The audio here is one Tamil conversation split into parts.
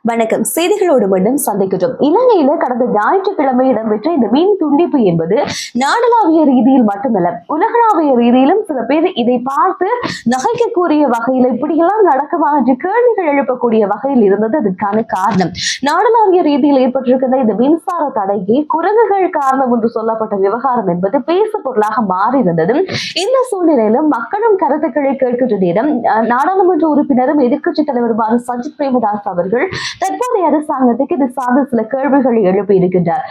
வணக்கம். செய்திகளோடு மட்டும் சந்திக்கிறோம். இலங்கையில கடந்த ஞாயிற்றுக்கிழமை இடம்பெற்ற இந்த மீன் துண்டிப்பு என்பது நாடளாவிய ரீதியில் மட்டுமல்ல, உலகளாவிய ரீதியிலும் சில பேர் இதை பார்த்து நகைக்கக்கூடிய வகையில் இப்படியெல்லாம் நடக்குமா என்று கேள்விகள் எழுப்பக்கூடிய வகையில் இருந்தது. அதற்கான காரணம் நாடளாவிய ரீதியில் ஏற்பட்டிருக்கின்ற இந்த மின்சார தடைக்கு குரங்குகள் காரணம் என்று சொல்லப்பட்ட விவகாரம் என்பது பேசு பொருளாக மாறியிருந்தது. இந்த சூழ்நிலையிலும் மக்களும் கருத்துக்களை கேட்கின்ற நேரம் நாடாளுமன்ற உறுப்பினரும் எதிர்க்கட்சி தலைவருமான சஜித் பிரேமதாஸ் அவர்கள் தற்போதைய அரசாங்கத்துக்கு இது சார்ந்த சில கேள்விகளை எழுப்பி இருக்கின்றார்.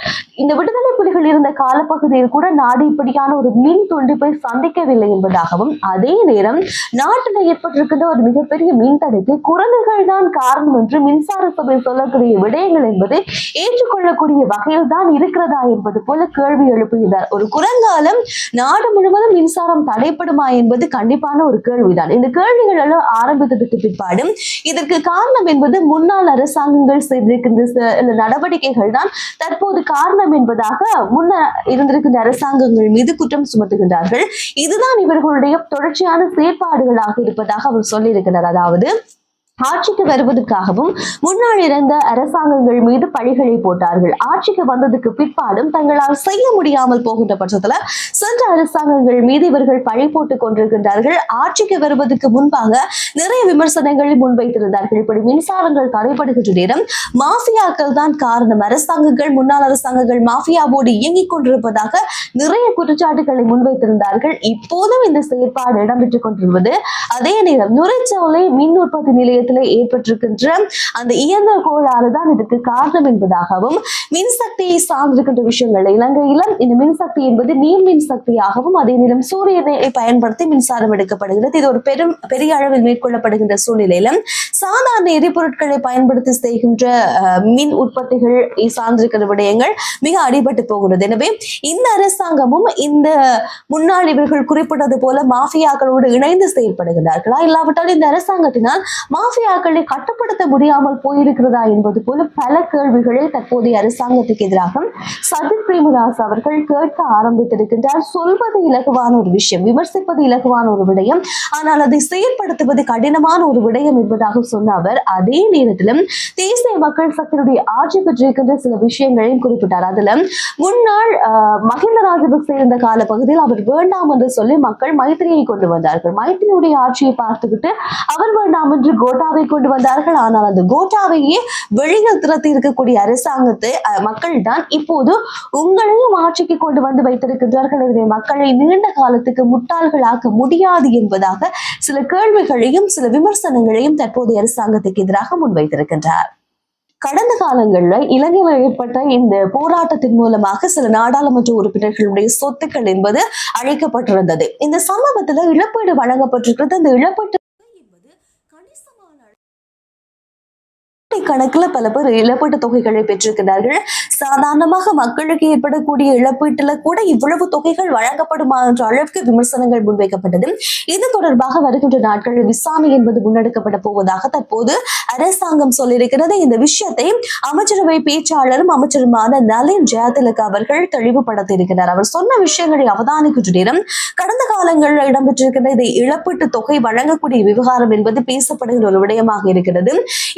இந்த விடுதலை புலிகள் இருந்த காலப்பகுதியில் கூட நாடு இப்படியான ஒரு மின் துண்டிப்பை சந்திக்கவில்லை என்பதாகவும், அதே நேரம் நாட்டில் ஏற்பட்டிருக்கின்ற ஒரு மிகப்பெரிய மின் தடைக்கு குரங்குகள் தான் காரணம் என்று மின்சார சபை சொல்லக்கூடிய விடயங்கள் என்பது ஏற்றுக்கொள்ளக்கூடிய வகையில் தான் இருக்கிறதா என்பது போல கேள்வி எழுப்புகிறார். ஒரு குரங்காலம் நாடு முழுவதும் மின்சாரம் தடைப்படுமா என்பது கண்டிப்பான ஒரு கேள்விதான். இந்த கேள்விகள் எல்லாம் ஆரம்பித்ததுக்கு பிற்பாடு இதற்கு காரணம் என்பது முன்னாள் அரசாங்கங்கள் செய்திருக்கின்ற நடவடிக்கைகள் தான் தற்போது காரணம் என்பதாக முன்னர் இருந்திருக்கின்ற அரசாங்கங்கள் மீது குற்றம் சுமத்துகின்றார்கள். இதுதான் இவர்களுடைய தொடர்ச்சியான செயற்பாடுகளாக இருப்பதாக அவர் சொல்லியிருக்கிறார். அதாவது ஆட்சிக்கு வருவதற்காகவும் முன்னாள் இருந்த அரசாங்கங்கள் மீது பழிகளை போட்டார்கள். ஆட்சிக்கு வந்ததுக்கு பிற்பாடும் தங்களால் செய்ய முடியாமல் போகின்ற பட்சத்துல சென்ற அரசாங்கங்கள் மீது இவர்கள் பழி போட்டுக் கொண்டிருக்கின்றார்கள். ஆட்சிக்கு வருவதற்கு முன்பாக நிறைய விமர்சனங்களை முன்வைத்திருந்தார்கள். இப்படி மின்சாரங்கள் தடைபடுகின்ற நேரம் மாஃபியாக்கள் தான் காரணம், அரசாங்கங்கள் முன்னாள் அரசாங்கங்கள் மாஃபியாவோடு இயங்கிக் கொண்டிருப்பதாக நிறைய குற்றச்சாட்டுகளை முன்வைத்திருந்தார்கள். இப்போதும் இந்த செயற்பாடு இடம்பெற்றுக் கொண்டிருப்பது. அதே நேரம் நுரைச்சோலை மின் உற்பத்தி நிலையத்தில் ஏற்பட்டிருக்கின்ற அந்த இயந்திர கோளாறு தான் இதற்கு காரணம் என்பதாகவும், மின்சக்தியை சார்ந்திருக்கின்ற விஷயங்கள் இலங்கையில இந்த மின்சக்தி என்பது நீர் மின் சக்தியாகவும், அதே நேரம் சூரியனை பயன்படுத்தி மின்சாரம் எடுக்கப்படுகிறது. இது ஒரு பெரிய அளவில் மேற்கொள்ளப்படுகின்ற சூழ்நிலையில சாதாரண எரிபொருட்களை பயன்படுத்தி செய்கின்ற மின் உற்பத்திகள் சார்ந்திருக்கிற விடயங்கள் மிக அடிபட்டு போகிறது. எனவே இந்த அரசாங்கமும் இந்த முன்னாள் இவர்கள் குறிப்பிட்டது போல மாஃபியாக்களோடு இணைந்து செயல்படுகிறார்களா, இல்லாவிட்டால் இந்த அரசாங்கத்தினால் மாஃபியாக்களை கட்டுப்படுத்த முடியாமல் போயிருக்கிறதா என்பது போல பல கேள்விகளை தற்போதைய அரசாங்கத்துக்கு எதிராக சஜித் பிரேமதாஸ் அவர்கள் கேட்க ஆரம்பித்திருக்கின்றார். சொல்வது இலகுவான ஒரு விஷயம், விமர்சிப்பது இலகுவான ஒரு விடயம், ஆனால் அதை செயற்படுத்துவது கடினமான ஒரு விடயம் என்பதாக சொன்ன அவர் அதே நேரத்திலும் தேசிய மக்கள் சக்தியுடைய ஆட்சி பெற்றிருக்கின்ற சில விஷயங்களையும் குறிப்பிட்டார். அதுல முன்னாள் மஹிந்த ராஜபக்சே இருந்த கால பகுதியில் அவர் வேண்டாம் என்று சொல்லி மக்கள் மைத்திரியை கொண்டு வந்தார்கள். மைத்திரியுடைய ஆட்சியை பார்த்துவிட்டு அவர் வேண்டாம் என்று கோட்டாவை கொண்டு வந்தார்கள். ஆனால் அந்த கோட்டாவையே வெளியில் திரட்டி இருக்கக்கூடிய அரசாங்கத்தை மக்கள் தான் இப்போது உங்களையும் ஆட்சிக்கு கொண்டு வந்து வைத்திருக்கின்றார்கள். எனவே மக்களை நீண்ட காலத்துக்கு முட்டாள்களாக்க முடியாது என்பதாக சில கேள்விகளையும் சில விமர்சனங்களையும் தற்போதைய அரசாங்கத்துக்கு எதிராக முன்வைத்திருக்கின்றார். கடந்த காலங்களில் இலங்கையில் ஏற்பட்ட இந்த போராட்டத்தின் மூலமாக சில நாடாளுமன்ற உறுப்பினர்களுடைய சொத்துக்கள் என்பது அழைக்கப்பட்டிருந்தது. இந்த சம்பவத்துல இழப்பீடு வழங்கப்பட்டிருக்கிறது. அந்த இழப்பீட்டு கணக்குல பல பேர் இழப்பீட்டு தொகைகளை பெற்றிருக்கிறார்கள். சாதாரணமாக மக்களுக்கு ஏற்படக்கூடிய இழப்பீட்டுல கூட இவ்வளவு தொகைகள் வழங்கப்படுமா என்ற அளவுக்கு விமர்சனங்கள் முன்வைக்கப்பட்டது. இது தொடர்பாக வருகின்ற நாட்களில் விசாரணை என்பது முன்னெடுக்கப்பட போவதாக தற்போது அரசாங்கம் சொல்லியிருக்கிறது. இந்த விஷயத்தை அமைச்சரவை பேச்சாளரும் அமைச்சருமான நளின் ஜெயதிலக அவர்கள் தெளிவுபடுத்தியிருக்கிறார். அவர் சொன்ன விஷயங்களை அவதானிக்கின்ற நேரம் கடந்த காலங்களில் இடம்பெற்றிருக்கிற இந்த இழப்பீட்டு தொகை வழங்கக்கூடிய விவகாரம் என்பது பேசப்படுகின்ற ஒரு விடயமாக இருக்கிறது.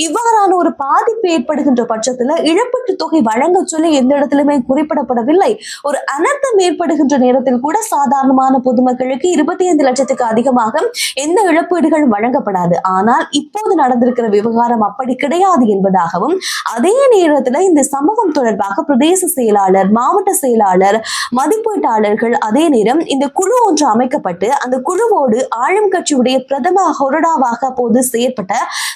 இவ்வாறான ஒரு பாதிப்பு ஏற்படுகின்ற பட்சத்துல இழப்பீட்டு தொகை வழங்க சொல்லி எந்த இடத்திலுமே குறிப்பிடப்படவில்லை. ஒரு அனர்த்தம் ஏற்படுகின்ற நேரத்தில் கூட சாதாரணமான பொதுமக்களுக்கு 25 லட்சத்துக்கு அதிகமாக எந்த இழப்பீடுகளும் வழங்கப்படாது. ஆனால் இப்போது நடந்திருக்கிற விவகாரம் அப்படி கிடையாது என்பதாகவும், அதே நேரத்துல இந்த சம்பவம் தொடர்பாக பிரதேச செயலாளர், மாவட்ட செயலாளர், மதிப்பீட்டாளர்கள், அதே நேரம் இந்த குழு ஒன்று அமைக்கப்பட்டு அந்த குழுவோடு ஆளும் கட்சியுடைய பிரதம ஹொரடாவாக அப்போது செயற்பட்ட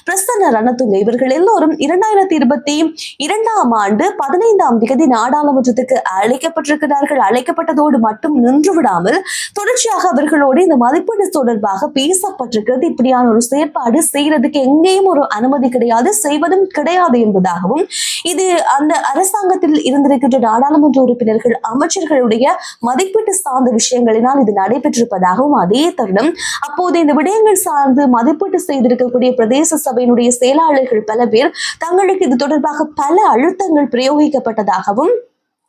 பிரசன்ன ரணதுங்க இவர்கள் எல்லோரும் 2022ஆம் ஆண்டு 15ஆம் தேதி நாடாளுமன்றத்துக்கு அழைக்கப்பட்டிருக்கிறார்கள். அழைக்கப்பட்டதோடு மட்டும் நின்று விடாமல் தொடர்ச்சியாக அவர்களோடு இந்த மதிப்பீடு தொடர்பாக பேசப்பட்டிருக்கிறது. இப்படியான ஒரு செயற்பாடு செய்யறதுக்கு எங்கேயும் ஒரு அனுமதி கிடையாது, செய்வதும் கிடையாது என்பதாகவும், இது அந்த அரசாங்கத்தில் இருந்திருக்கின்ற நாடாளுமன்ற உறுப்பினர்கள், அமைச்சர்களுடைய மதிப்பீட்டு சார்ந்த விஷயங்களினால் இது நடைபெற்றிருப்பதாகவும், அதே தருணம் அப்போது இந்த விடயங்கள் சார்ந்து மதிப்பீட்டு செய்திருக்கக்கூடிய பிரதேச சபையினுடைய செயலாளர்கள் பல பேர் தங்களுக்கு இது தொடர்பாக பல அழுத்தங்கள் பிரயோகிக்கப்பட்டதாகவும்,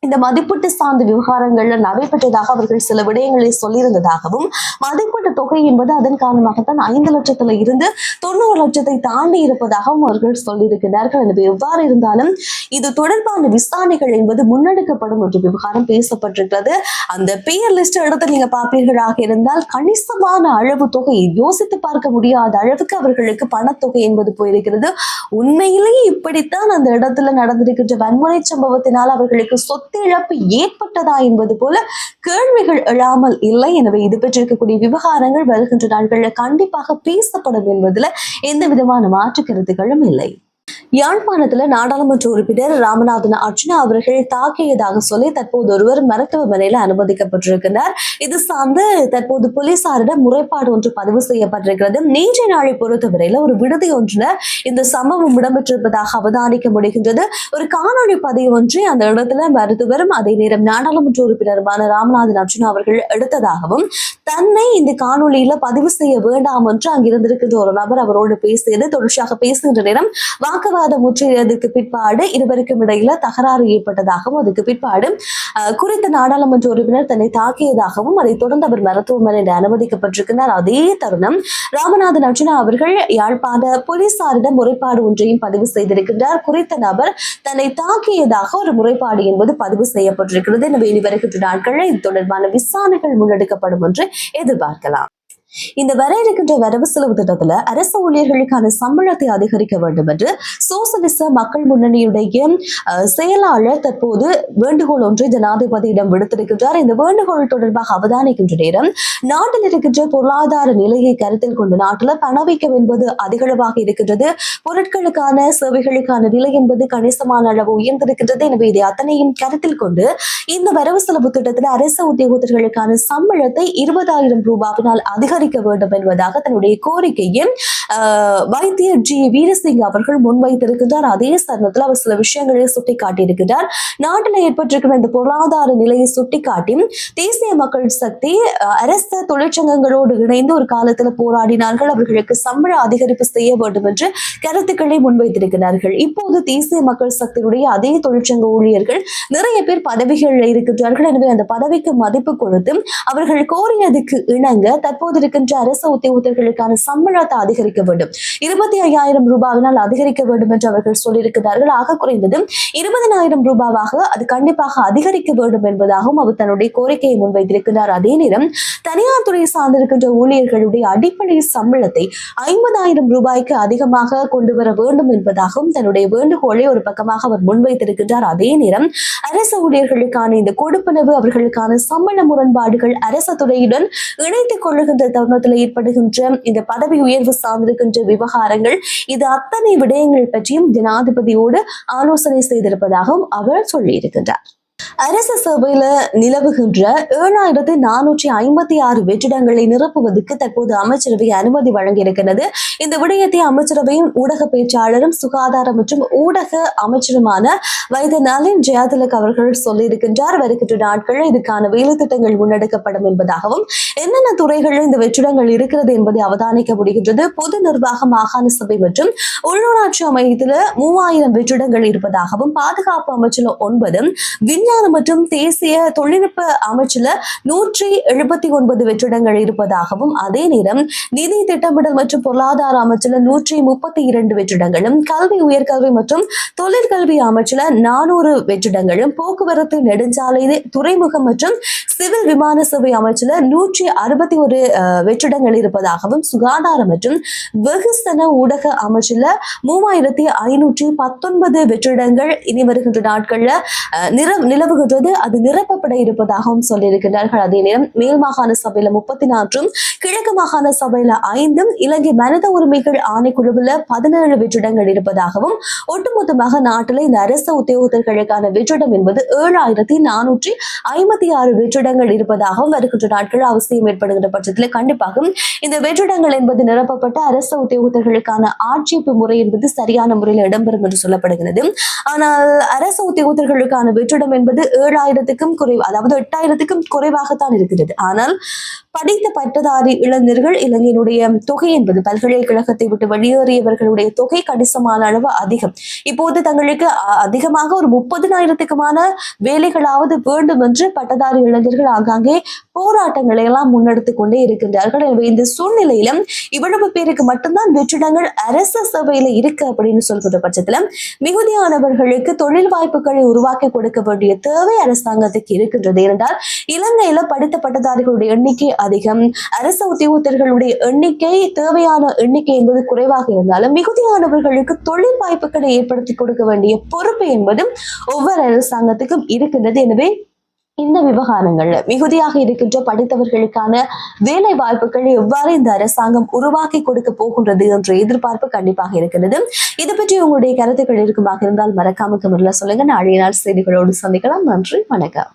இந்த மதிப்பீட்டு சார்ந்த விவகாரங்கள்ல நடைபெற்றதாக அவர்கள் சில விடயங்களை சொல்லியிருந்ததாகவும், மதிப்பீட்டு தொகை என்பது அதன் காரணமாகத்தான் 5 லட்சத்துல இருந்து 90 லட்சத்தை தாண்டி இருப்பதாகவும் அவர்கள் சொல்லியிருக்கிறார்கள். எனவே எவ்வாறு இருந்தாலும் இது தொடர்பான விசாரணைகள் என்பது முன்னெடுக்கப்படும் என்று விவகாரம் பேசப்பட்டிருக்கிறது. அந்த பெயர் லிஸ்ட் எடுத்து நீங்க பார்ப்பீர்களாக இருந்தால் கணிசமான அளவு தொகை, யோசித்து பார்க்க முடியாத அளவுக்கு அவர்களுக்கு பணத்தொகை என்பது போயிருக்கிறது. உண்மையிலேயே இப்படித்தான் அந்த இடத்துல நடந்திருக்கின்ற வன்முறை சம்பவத்தினால் அவர்களுக்கு சொத்து இழப்பு ஏற்பட்டதா என்பது போல கேள்விகள் எழாமல் இல்லை. எனவே இது பெற்றிருக்கக்கூடிய விவகாரங்கள் வருகின்ற நாட்களில் கண்டிப்பாக பேசப்படும் என்பதுல எந்த விதமான மாற்று கருத்துக்களும் இல்லை. யாழ்ப்பாணத்துல நாடாளுமன்ற உறுப்பினர் ராமநாதன் அர்ஜுனா அவர்கள் தாக்கியதாக சொல்லி தற்போது ஒருவர் மருத்துவமனையில அனுமதிக்கப்பட்டிருக்கிறார். இது சார்ந்து தற்போது போலீசாரிடம் முறைப்பாடு ஒன்று பதிவு செய்யப்பட்டிருக்கிறது. நேற்றைய நாளை பொறுத்தவரையில ஒரு விடுதி ஒன்றுல இந்த சம்பவம் இடம்பெற்றிருப்பதாக அவதானிக்க முடிகின்றது. ஒரு காணொலி பதிவு ஒன்று அந்த இடத்துல மருத்துவரும் அதே நேரம் நாடாளுமன்ற உறுப்பினருமான ராமநாதன் அர்ஜுனா அவர்கள் எடுத்ததாகவும், தன்னை இந்த காணொலியில பதிவு செய்ய வேண்டாம் என்று அங்கிருந்திருக்கின்ற ஒரு நபர் அவரோடு பேசியது தொடர்ச்சியாக பேசுகின்ற நேரம் வாக்குவாதம் முற்றியதுக்கு பிற்பாடு இருவருக்கும் இடையில தகராறு ஏற்பட்டதாகவும், அதுக்கு பிற்பாடு குறித்த நாடாளுமன்ற உறுப்பினர் தன்னை தாக்கியதாகவும், அதை தொடர்ந்து அவர் மருத்துவமனையில் அனுமதிக்கப்பட்டிருக்கிறார். அதே தருணம் ராமநாதன் அர்ஜுனா அவர்கள் யாழ்ப்பாண போலீசாரிடம் முறைப்பாடு ஒன்றையும் பதிவு செய்திருக்கின்றார். குறித்த நபர் தன்னை தாக்கியதாக ஒரு முறைப்பாடு என்பது பதிவு செய்யப்பட்டிருக்கிறது. எனவே இனி வருகின்ற நாட்களில் இது தொடர்பான விசாரணைகள் முன்னெடுக்கப்படும் என்று எதிர்பார்க்கலாம். இந்த வர இருக்கின்ற வரவு செலவு திட்டத்துல அரசு ஊழியர்களுக்கான சம்பளத்தை அதிகரிக்க வேண்டும் என்று சோசலிச மக்கள் முன்னணியுடைய செயலாளர் தற்போது வேண்டுகோள் ஒன்றை ஜனாதிபதியிடம் விடுத்திருக்கின்றார். இந்த வேண்டுகோள் தொடர்பாக அவதானிக்கின்ற நேரம், நாட்டில் இருக்கின்ற பொருளாதார நிலையை கருத்தில் கொண்டு நாட்டில் பணவீக்கம் என்பது அதிகளவாக இருக்கின்றது. பொருட்களுக்கான சேவைகளுக்கான விலை என்பது கணிசமான அளவு உயர்ந்திருக்கின்றது. எனவே இதை அத்தனையும் கருத்தில் கொண்டு இந்த வரவு செலவு திட்டத்தில் அரசு உத்தியோகத்தர்களுக்கான சம்பளத்தை 20,000 ரூபாவினால் அதிகரிக்க வேண்டும் என்பதாக தன்னுடைய கோரிக்கையை வைத்தியர் ஜி வீரசிங் அவர்கள் முன்வைத்திருக்கின்றார். அதே சமயத்தில் அவர் சில விஷயங்களை சுட்டிக்காட்டியிருக்கிறார். நாட்டில் ஏற்பட்டிருக்கிற இந்த பொருளாதார நிலையை சுட்டிக்காட்டி தேசிய மக்கள் சக்தி அரசு தொழிற்சங்கங்களோடு இணைந்து ஒரு காலத்தில் போராடினார்கள். அவர்களுக்கு சம்பள அதிகரிப்பு செய்ய வேண்டும் என்று கருத்துக்களை முன்வைத்திருக்கிறார்கள். இப்போது தேசிய மக்கள் சக்தியுடைய அதே தொழிற்சங்க ஊழியர்கள் நிறைய பேர் பதவிகளில் இருக்கின்றார்கள். எனவே அந்த பதவிக்கு மதிப்பு கொடுத்து அவர்கள் கோரியதுக்கு இணங்க தற்போது இருக்கின்ற அரசு உத்தியோகத்தர்களுக்கான சம்பளத்தை அதிகரிக்க வேண்டும், 25,000 ரூபாவினால் அதிகரிக்க வேண்டும் என்று அவர்கள் சொல்லியிருக்கிறார்கள். ஆக குறைந்தது 20,000 ரூபாவாக அது கண்டிப்பாக அதிகரிக்க வேண்டும் என்பதாகவும் அவர் தன்னுடைய கோரிக்கையை முன்வைத்திருக்கிறார். அதே நேரம் தனியார் துறை சார்ந்திருக்கின்ற ஊழியர்களுடைய அடிப்படை சம்பளத்தை 50,000 ரூபாய்க்கு அதிகமாக கொண்டு வர வேண்டும் என்பதாகவும் தன்னுடைய வேண்டுகோளை ஒரு பக்கமாக அவர் முன்வைத்திருக்கிறார். அதே நேரம் அரசு ஊழியர்களுக்கான இந்த கொடுப்பனவு, அவர்களுக்கான சம்பள முரண்பாடுகள் அரசு துறையுடன் இணைத்துக் கொள்ளுகின்ற தருணத்தில் ஏற்படுகின்ற இந்த பதவி உயர்வு சார்ந்திருக்கின்ற விவகாரங்கள், இது அத்தனை விடயங்கள் பற்றியும் ஜனாதிபதியோடு ஆலோசனை செய்திருப்பதாகவும் அவர் சொல்லியிருக்கின்றார். அரசு சபையில நிலவுகின்ற 7,456 வெற்றிடங்களை நிரப்புவதற்கு தற்போது அமைச்சரவை அனுமதி வழங்கியிருக்கிறது. இந்த விடயத்தை அமைச்சரவையும் ஊடக பேச்சாளரும் சுகாதார மற்றும் ஊடக அமைச்சருமான வைத்திய நளின் ஜெயதிலக் அவர்கள் சொல்லியிருக்கின்றார். வருகின்ற நாட்களில் இதுக்கான வேலை திட்டங்கள் முன்னெடுக்கப்படும் என்பதாகவும், என்னென்ன துறைகளில் இந்த வெற்றிடங்கள் இருக்கிறது என்பதை அவதானிக்க முடிகின்றது. பொது நிர்வாக மாகாண சபை மற்றும் உள்ளூராட்சி அமையத்துல 3,000 வெற்றிடங்கள் இருப்பதாகவும், பாதுகாப்பு அமைச்சில் 9, விஞ்ஞான மற்றும் தேசிய தொழில்நுட்ப அமைச்சில் 179 வெற்றிடங்கள் இருப்பதாகவும், அதே நேரம் நிதி திட்டமிடல் மற்றும் பொருளாதார அமைச்சில் 132 வெற்றிடங்களும், கல்வி உயர்கல்வி மற்றும் தொழிற்கல்வி அமைச்சில் 400 வெற்றிடங்களும், போக்குவரத்து நெடுஞ்சாலை துறைமுகம் மற்றும் சிவில் விமான சேவை அமைச்சில் 161 வெற்றிடங்கள் இருப்பதாகவும், சுகாதார மற்றும் வெகுசன ஊடக அமைச்சில் 3,519 வெற்றிடங்கள் இனி வருகின்ற நாட்கள்ல நிலவுகின்றது, அது நிரப்பப்பட இருப்பதாகவும் சொல்லியிருக்கிறார்கள். அதே நேரம் மேல் மாகாண சபையில 34, கிழக்கு மாகாண சபையில 5, இலங்கை மனித உரிமைகள் ஆணைக்குழுவில் 17 வெற்றிடங்கள் இருப்பதாகவும், ஒட்டுமொத்தமாக நாட்டில் இந்த அரசு உத்தியோகத்தர்களுக்கான வெற்றிடம் என்பது 7,456 வெற்றிடங்கள் இருப்பதாகவும் வருகின்ற நாட்கள் அவசியம் ஏற்படுகின்ற பட்சத்தில் கண்டிப்பாக இந்த வெற்றிடங்கள் என்பது நிரப்பப்பட்ட அரசு உத்தியோகத்தர்களுக்கான ஆட்சேர்ப்பு முறை என்பது சரியான முறையில் இடம்பெறும் என்று சொல்லப்படுகிறது. ஆனால் அரசு உத்தியோகத்தர்களுக்கான வெற்றிடம் என்பது 7,000க்கும் குறைவு, அதாவது 8,000க்கும் குறைவாகத்தான் இருக்கிறது. ஆனால் படித்த பட்டதாரி இளைஞர்கள் இலங்கையினுடைய தொகை என்பது பல்கலைக்கழகத்தை விட்டு வெளியேறியவர்களுடைய தொகை கணிசமான அளவு அதிகம். இப்போது தங்களுக்கு அதிகமாக ஒரு 30,000க்குமான வேலைகளாவது வேண்டும் என்று பட்டதாரி இளைஞர்கள் ஆங்காங்கே போராட்டங்களை எல்லாம் முன்னெடுத்துக் கொண்டே இருக்கின்றார்கள். எனவே இந்த சூழ்நிலையிலும் இவ்வளவு பேருக்கு மட்டும்தான் வெற்றிடங்கள் அரசு சேவையில இருக்கு அப்படின்னு சொல்கிற பட்சத்துல மிகுதியானவர்களுக்கு தொழில் வாய்ப்புகளை உருவாக்கி கொடுக்க வேண்டிய தேவை அரசாங்கத்துக்கு இருக்கின்றது. ஏனென்றால் இலங்கையில படித்த பட்டதாரிகளுடைய எண்ணிக்கை அதிகம், அரசு உத்தியோகத்தர்களுடைய எண்ணிக்கை தேவையான எண்ணிக்கை என்பது குறைவாக இருந்தாலும் மிகுதியானவர்களுக்கு தொழில் வாய்ப்புகளை ஏற்படுத்தி கொடுக்க வேண்டிய பொறுப்பு என்பதும் ஒவ்வொரு அரசாங்கத்துக்கும் இருக்கின்றது. எனவே இந்த விவகாரங்கள்ல மிகுதியாக இருக்கின்ற படித்தவர்களுக்கான வேலை வாய்ப்புகளை எவ்வாறு இந்த அரசாங்கம் உருவாக்கி கொடுக்க போகின்றது என்ற எதிர்பார்ப்பு கண்டிப்பாக இருக்கிறது. இது பற்றி உங்களுடைய கருத்துக்கள் இருக்குமாக இருந்தால் மறக்காம கமெண்ட்ல சொல்லுங்க. நாளைய நாள் செய்திகளோடு சந்திக்கலாம். நன்றி, வணக்கம்.